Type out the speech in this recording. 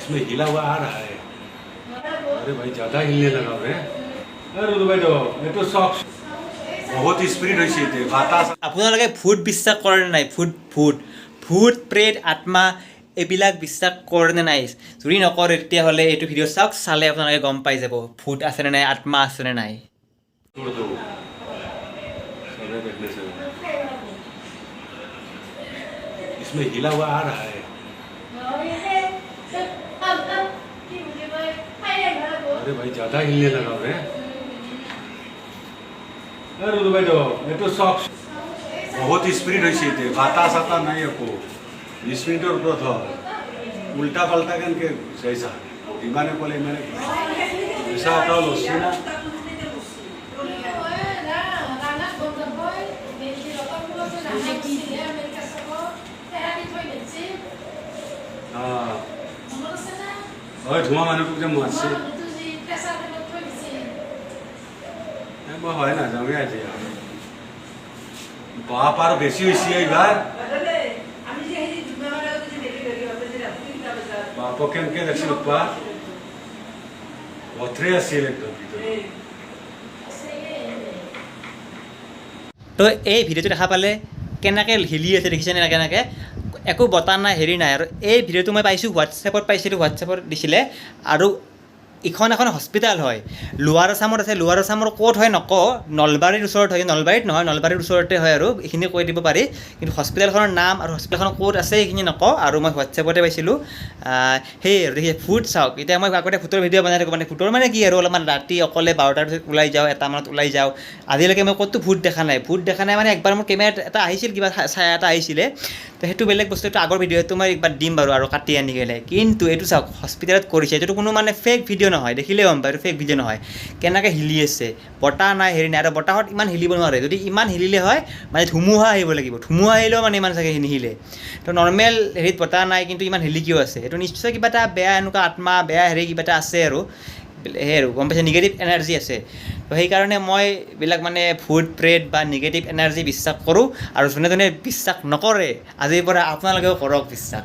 इसमें हिला हुआ आ रहा है। अरे भाई ज़्यादा हिलने लगा रे। अरे रुदु भाई ये तो शॉक बहुत स्पिरिट হৈছে তে বাতাস। আপোনালোকে ভূত বিশ্বাস কৰে নাই? ভূত প্ৰেত আত্মা এইবিলাক বিশ্বাস কৰে নে নাই? যদি নকৰে তেতিয়াহ'লে এইটো ভিডিঅ' চাওক, চালে আপোনালোকে গম পাই যাব ভূত আছেনে নাই, আত্মা আছেনে নাই। इसमें हिला हुआ आ रहा है। अरे भाई ज़्यादा हिलने लगा रे। अरे रुदु भाई ये तो शॉक बहुत स्पिरिट হৈছে তে বাতাস आता नहीं आपको स्पिरिटर ऊपर था उल्टा पलटा करके ऐसा इमाने बोले मैंने ऐसा आता लस्सी ना हाँ और धुआं माने को जब मारसे मैं হয় না যাবে আজি বাপ আর বেশি হইছে এইবার আমি যে এই জুমার আগে যে দেখি আপনি যে বাপ কেমকে দেখছি বাপ্পা অথরে আসিল একদম তো এই ভিডিঅ'টো দেখা পালে কেনেকৈ হিলি আছে দেখিছেনে? কেনেকৈ একো বতাহ নাই, হেৰি নাই। আৰু এই ভিডিঅ'টো মই পাইছোঁ হোৱাটছএপত পাইছিলোঁ, হোৱাটছএপত দিছিলে। আৰু এখন হস্পিটেল হয়, লোৱাৰ আছামত আছে। লোৱাৰ আছামৰ ক'ত হয় নকওঁ, নলবাৰীৰ ওচৰত হয়। নলবাৰীত নহয়, নলবাৰীৰ ওচৰতে হয় আৰু এইখিনি কৈ দিব পাৰি। কিন্তু হস্পিটেলখনৰ নাম আৰু হস্পিটেলখন ক'ত আছে এইখিনি নকওঁ। আৰু মই হোৱাটছএপতে পাইছিলোঁ। সেই আৰু দেখি ভূত চাওক। এতিয়া মই আগতে ভূতৰ ভিডিঅ' বনাই থাকোঁ। মানে ভূতৰ মানে কি আৰু অলপমান ৰাতি অকলে 12টাৰ পিছত ওলাই যাওঁ, 1টা মানত ওলাই যাওঁ। আজিলৈকে মই ক'তো ভূত দেখা নাই। মানে একবাৰ মোৰ কেমেৰাত এটা আহিছিল, কিবা ছায়া এটা আহিছিলে। তো সেইটো বেলেগ বস্তু, এইটো আগৰ ভিডিঅ'টো মই একবাৰ দিম বাৰু আৰু কাটি আনি গ'লে। কিন্তু এইটো চাওক হস্পিটেলত কৰিছে, এইটো কোনো মানে ফেক ভিডিঅ' নহয়, দেখিলে গম পায় এইটো ফেক ভিডিঅ' নহয়। কেনেকৈ হিলি আছে, বতাহ নাই, হেৰি নাই। আৰু বতাহত ইমান হিলিব নোৱাৰে। যদি ইমান হিলিলে হয় মানে ধুমুহা আহিব লাগিব। ধুমুহা আহিলেও মানে ইমান চাগে নিহিলে। তো নৰ্মেল হেৰিত বতাহ নাই, কিন্তু ইমান হিলি কিয় আছে? এইটো নিশ্চয় কিবা এটা বেয়া এনেকুৱা আত্মা, বেয়া হেৰি কিবা এটা আছে আৰু সেই আৰু গম পাইছে, নিগেটিভ এনাৰ্জি আছে। তো সেইকাৰণে মই এইবিলাক মানে ভূত প্ৰেত বা নিগেটিভ এনাৰ্জি বিশ্বাস কৰোঁ। আৰু যোনে যোনে বিশ্বাস নকৰে আজিৰ পৰা আপোনালোকেও কৰক বিশ্বাস।